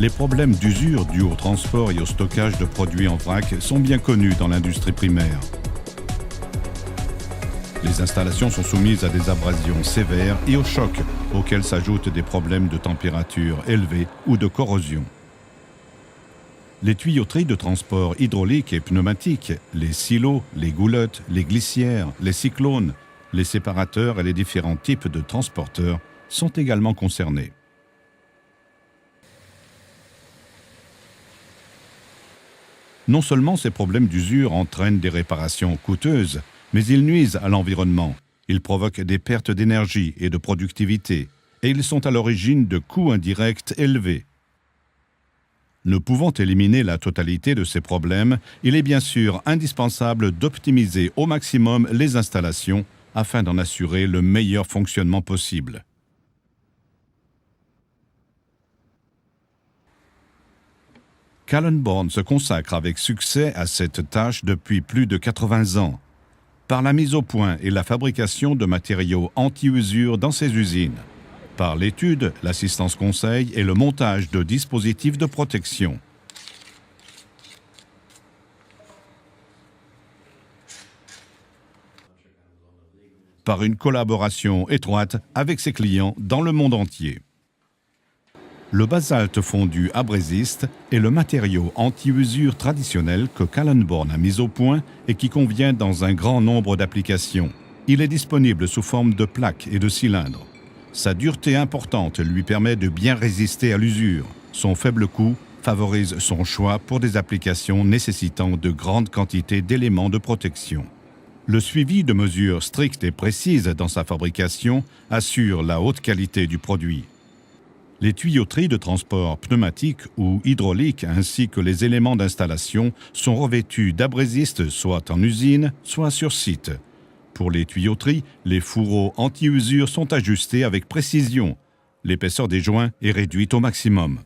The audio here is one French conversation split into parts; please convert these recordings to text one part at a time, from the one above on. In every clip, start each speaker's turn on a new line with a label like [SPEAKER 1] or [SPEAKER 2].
[SPEAKER 1] Les problèmes d'usure dus au transport et au stockage de produits en vrac sont bien connus dans l'industrie primaire. Les installations sont soumises à des abrasions sévères et au choc, auxquels s'ajoutent des problèmes de température élevée ou de corrosion. Les tuyauteries de transport hydraulique et pneumatique, les silos, les goulottes, les glissières, les cyclones, les séparateurs et les différents types de transporteurs sont également concernés. Non seulement ces problèmes d'usure entraînent des réparations coûteuses, mais ils nuisent à l'environnement. Ils provoquent des pertes d'énergie et de productivité, et ils sont à l'origine de coûts indirects élevés. Ne pouvant éliminer la totalité de ces problèmes, il est bien sûr indispensable d'optimiser au maximum les installations afin d'en assurer le meilleur fonctionnement possible. Kallenborn se consacre avec succès à cette tâche depuis plus de 80 ans, par la mise au point et la fabrication de matériaux anti-usure dans ses usines, par l'étude, l'assistance conseil et le montage de dispositifs de protection. Par une collaboration étroite avec ses clients dans le monde entier. Le basalte fondu abrésiste est le matériau anti-usure traditionnel que Kallenborn a mis au point et qui convient dans un grand nombre d'applications. Il est disponible sous forme de plaques et de cylindres. Sa dureté importante lui permet de bien résister à l'usure. Son faible coût favorise son choix pour des applications nécessitant de grandes quantités d'éléments de protection. Le suivi de mesures strictes et précises dans sa fabrication assure la haute qualité du produit. Les tuyauteries de transport pneumatique ou hydraulique ainsi que les éléments d'installation sont revêtus d'abrésistes soit en usine, soit sur site. Pour les tuyauteries, les fourreaux anti-usure sont ajustés avec précision. L'épaisseur des joints est réduite au maximum.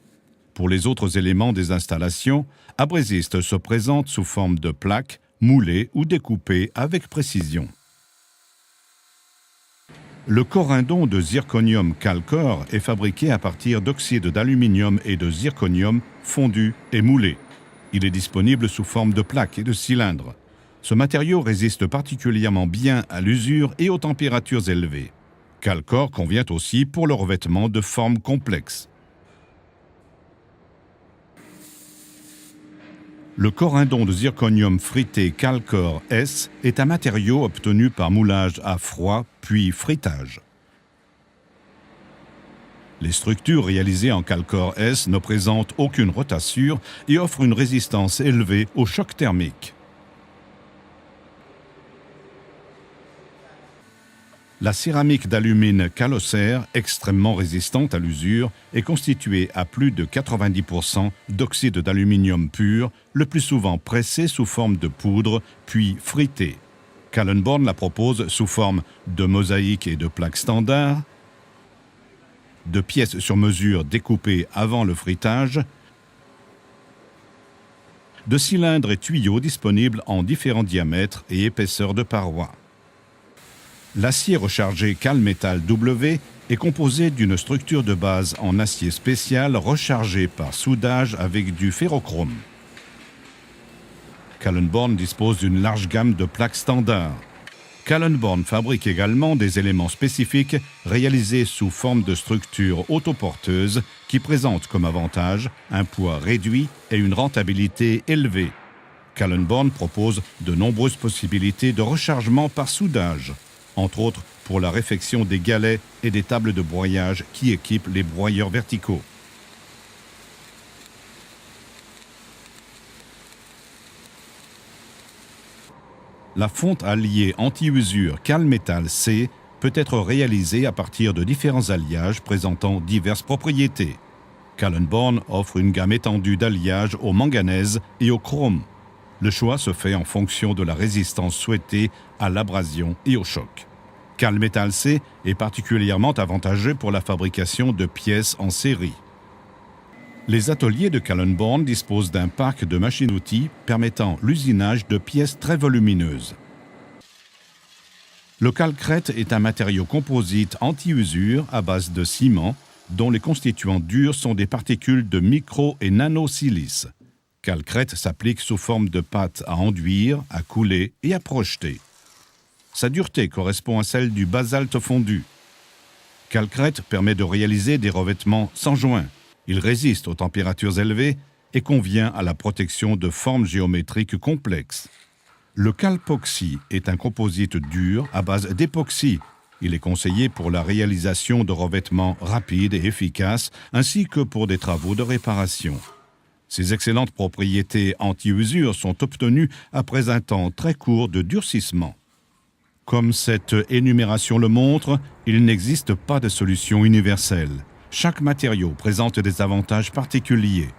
[SPEAKER 1] Pour les autres éléments des installations, abrésistes se présentent sous forme de plaques, moulées ou découpées avec précision. Le corindon de zirconium Calcor est fabriqué à partir d'oxyde d'aluminium et de zirconium fondus et moulés. Il est disponible sous forme de plaques et de cylindres. Ce matériau résiste particulièrement bien à l'usure et aux températures élevées. Calcor convient aussi pour le revêtement de formes complexes. Le corindon de zirconium frité Calcor S est un matériau obtenu par moulage à froid puis fritage. Les structures réalisées en Calcor S ne présentent aucune rotature et offrent une résistance élevée au choc thermique. La céramique d'alumine Calocer, extrêmement résistante à l'usure, est constituée à plus de 90% d'oxyde d'aluminium pur, le plus souvent pressé sous forme de poudre, puis frité. Kallenborn la propose sous forme de mosaïques et de plaques standards, de pièces sur mesure découpées avant le fritage, de cylindres et tuyaux disponibles en différents diamètres et épaisseurs de parois. L'acier rechargé Calmetal W est composé d'une structure de base en acier spécial rechargé par soudage avec du ferrochrome. Kallenborn dispose d'une large gamme de plaques standards. Kallenborn fabrique également des éléments spécifiques réalisés sous forme de structures autoporteuses qui présentent comme avantage un poids réduit et une rentabilité élevée. Kallenborn propose de nombreuses possibilités de rechargement par soudage, entre autres pour la réfection des galets et des tables de broyage qui équipent les broyeurs verticaux. La fonte alliée anti-usure Calmetal C peut être réalisée à partir de différents alliages présentant diverses propriétés. Kallenborn offre une gamme étendue d'alliages au manganèse et au chrome. Le choix se fait en fonction de la résistance souhaitée à l'abrasion et au choc. Calmetal C est particulièrement avantageux pour la fabrication de pièces en série. Les ateliers de Kallenborn disposent d'un parc de machines-outils permettant l'usinage de pièces très volumineuses. Le calcrète est un matériau composite anti-usure à base de ciment, dont les constituants durs sont des particules de micro- et nanosilice. Calcrète s'applique sous forme de pâte à enduire, à couler et à projeter. Sa dureté correspond à celle du basalte fondu. Calcrète permet de réaliser des revêtements sans joint. Il résiste aux températures élevées et convient à la protection de formes géométriques complexes. Le calpoxy est un composite dur à base d'époxy. Il est conseillé pour la réalisation de revêtements rapides et efficaces, ainsi que pour des travaux de réparation. Ces excellentes propriétés anti-usure sont obtenues après un temps très court de durcissement. Comme cette énumération le montre, il n'existe pas de solution universelle. Chaque matériau présente des avantages particuliers.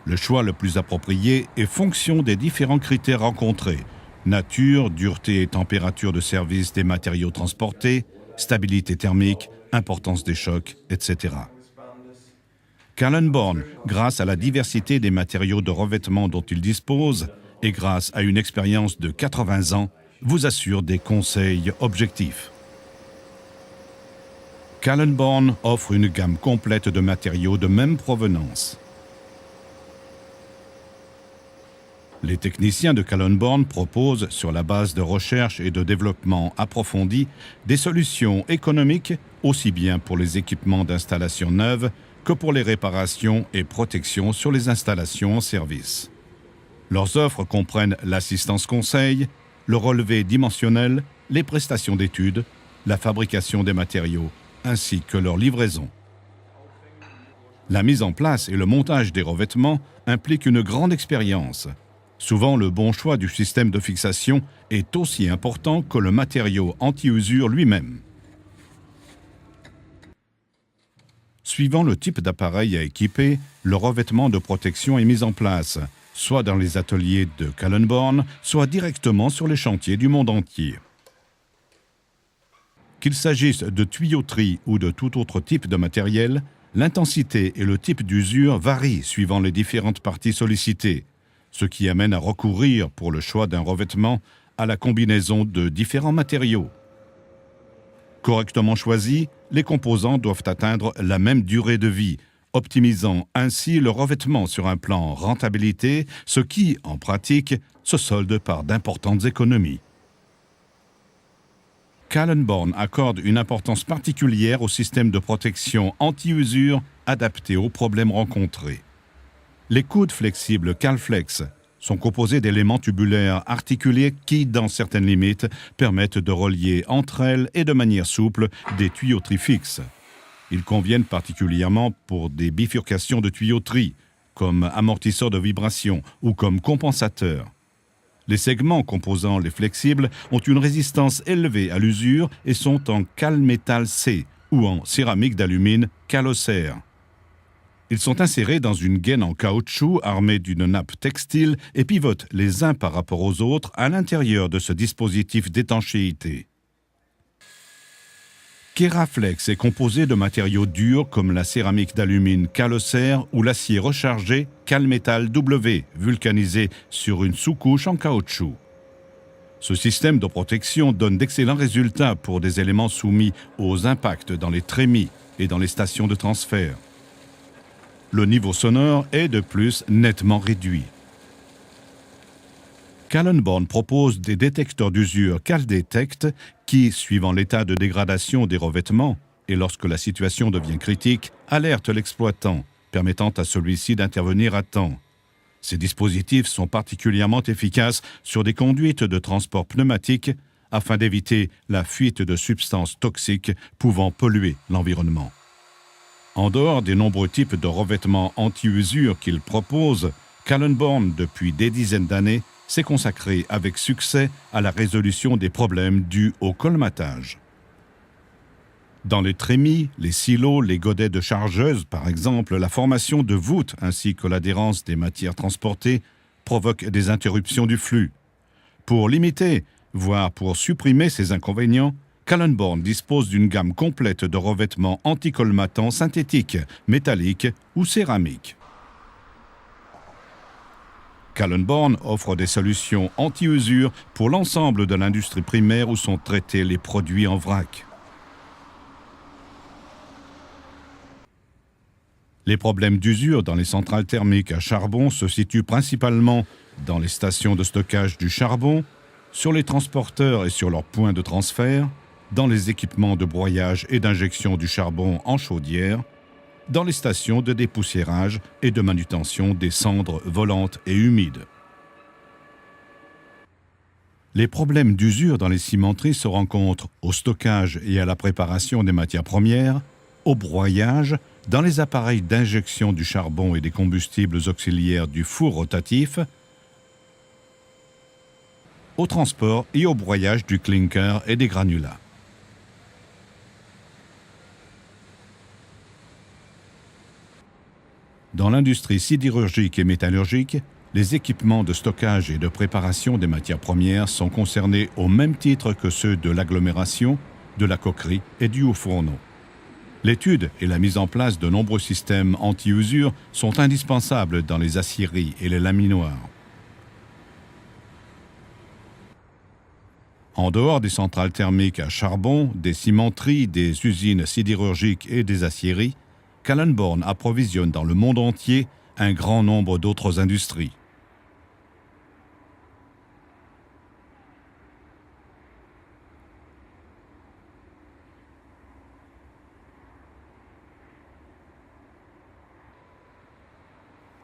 [SPEAKER 1] Le choix le plus approprié est fonction des différents critères rencontrés: nature, dureté et température de service des matériaux transportés, stabilité thermique, importance des chocs, etc. Kallenborn, grâce à la diversité des matériaux de revêtement dont il dispose et grâce à une expérience de 80 ans, vous assure des conseils objectifs. Kallenborn offre une gamme complète de matériaux de même provenance. Les techniciens de Kallenborn proposent, sur la base de recherche et de développement approfondis, des solutions économiques aussi bien pour les équipements d'installation neuves que pour les réparations et protections sur les installations en service. Leurs offres comprennent l'assistance conseil, le relevé dimensionnel, les prestations d'études, la fabrication des matériaux, ainsi que leur livraison. La mise en place et le montage des revêtements impliquent une grande expérience. Souvent, le bon choix du système de fixation est aussi important que le matériau anti-usure lui-même. Suivant le type d'appareil à équiper, le revêtement de protection est mis en place, soit dans les ateliers de Kallenborn, soit directement sur les chantiers du monde entier. Qu'il s'agisse de tuyauterie ou de tout autre type de matériel, l'intensité et le type d'usure varient suivant les différentes parties sollicitées, ce qui amène à recourir, pour le choix d'un revêtement, à la combinaison de différents matériaux. Correctement choisis, les composants doivent atteindre la même durée de vie, optimisant ainsi le revêtement sur un plan rentabilité, ce qui, en pratique, se solde par d'importantes économies. Kallenborn accorde une importance particulière au système de protection anti-usure adapté aux problèmes rencontrés. Les coudes flexibles Calflex sont composés d'éléments tubulaires articulés qui, dans certaines limites, permettent de relier entre elles et de manière souple des tuyauteries fixes. Ils conviennent particulièrement pour des bifurcations de tuyauterie, comme amortisseurs de vibration ou comme compensateurs. Les segments composant les flexibles ont une résistance élevée à l'usure et sont en Calmétal C ou en céramique d'alumine Calocère. Ils sont insérés dans une gaine en caoutchouc armée d'une nappe textile et pivotent les uns par rapport aux autres à l'intérieur de ce dispositif d'étanchéité. Keraflex est composé de matériaux durs comme la céramique d'alumine Calocère ou l'acier rechargé Calmétal W, vulcanisé sur une sous-couche en caoutchouc. Ce système de protection donne d'excellents résultats pour des éléments soumis aux impacts dans les trémies et dans les stations de transfert. Le niveau sonore est de plus nettement réduit. Kallenborn propose des détecteurs d'usure CalDetect qui, suivant l'état de dégradation des revêtements et lorsque la situation devient critique, alertent l'exploitant, permettant à celui-ci d'intervenir à temps. Ces dispositifs sont particulièrement efficaces sur des conduites de transport pneumatique afin d'éviter la fuite de substances toxiques pouvant polluer l'environnement. En dehors des nombreux types de revêtements anti-usure qu'il propose, Kallenborn, depuis des dizaines d'années, s'est consacré avec succès à la résolution des problèmes dus au colmatage. Dans les trémies, les silos, les godets de chargeuse, par exemple, la formation de voûtes ainsi que l'adhérence des matières transportées provoquent des interruptions du flux. Pour limiter, voire pour supprimer ces inconvénients, Kallenborn dispose d'une gamme complète de revêtements anticolmatants synthétiques, métalliques ou céramiques. Kallenborn offre des solutions anti-usure pour l'ensemble de l'industrie primaire où sont traités les produits en vrac. Les problèmes d'usure dans les centrales thermiques à charbon se situent principalement dans les stations de stockage du charbon, sur les transporteurs et sur leurs points de transfert, dans les équipements de broyage et d'injection du charbon en chaudière, dans les stations de dépoussiérage et de manutention des cendres volantes et humides. Les problèmes d'usure dans les cimenteries se rencontrent au stockage et à la préparation des matières premières, au broyage, dans les appareils d'injection du charbon et des combustibles auxiliaires du four rotatif, au transport et au broyage du clinker et des granulats. Dans l'industrie sidérurgique et métallurgique, les équipements de stockage et de préparation des matières premières sont concernés au même titre que ceux de l'agglomération, de la coquerie et du haut-fourneau. L'étude et la mise en place de nombreux systèmes anti-usure sont indispensables dans les aciéries et les laminoirs. En dehors des centrales thermiques à charbon, des cimenteries, des usines sidérurgiques et des aciéries, Kallenborn approvisionne dans le monde entier un grand nombre d'autres industries.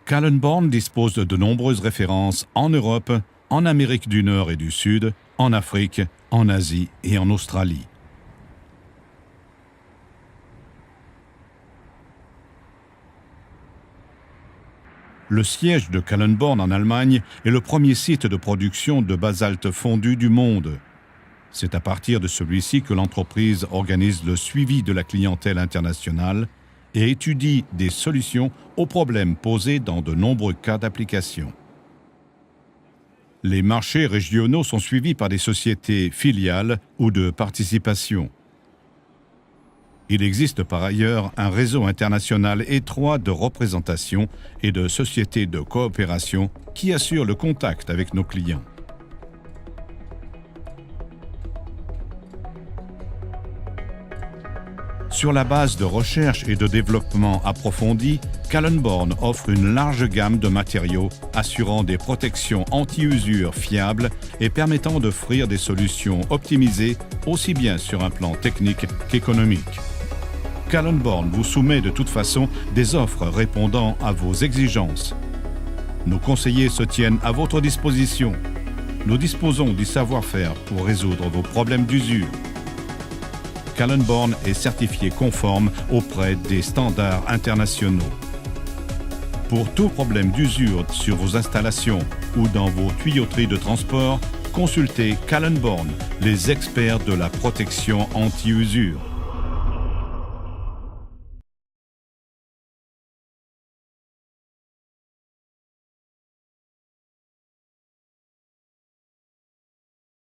[SPEAKER 1] Kallenborn dispose de nombreuses références en Europe, en Amérique du Nord et du Sud, en Afrique, en Asie et en Australie. Le siège de Kallenborn en Allemagne est le premier site de production de basalte fondu du monde. C'est à partir de celui-ci que l'entreprise organise le suivi de la clientèle internationale et étudie des solutions aux problèmes posés dans de nombreux cas d'application. Les marchés régionaux sont suivis par des sociétés filiales ou de participation. Il existe par ailleurs un réseau international étroit de représentation et de sociétés de coopération qui assure le contact avec nos clients. Sur la base de recherche et de développement approfondis, Kallenborn offre une large gamme de matériaux assurant des protections anti-usure fiables et permettant d'offrir des solutions optimisées aussi bien sur un plan technique qu'économique. Kallenborn vous soumet de toute façon des offres répondant à vos exigences. Nos conseillers se tiennent à votre disposition. Nous disposons du savoir-faire pour résoudre vos problèmes d'usure. Kallenborn est certifié conforme auprès des standards internationaux. Pour tout problème d'usure sur vos installations ou dans vos tuyauteries de transport, consultez Kallenborn, les experts de la protection anti-usure.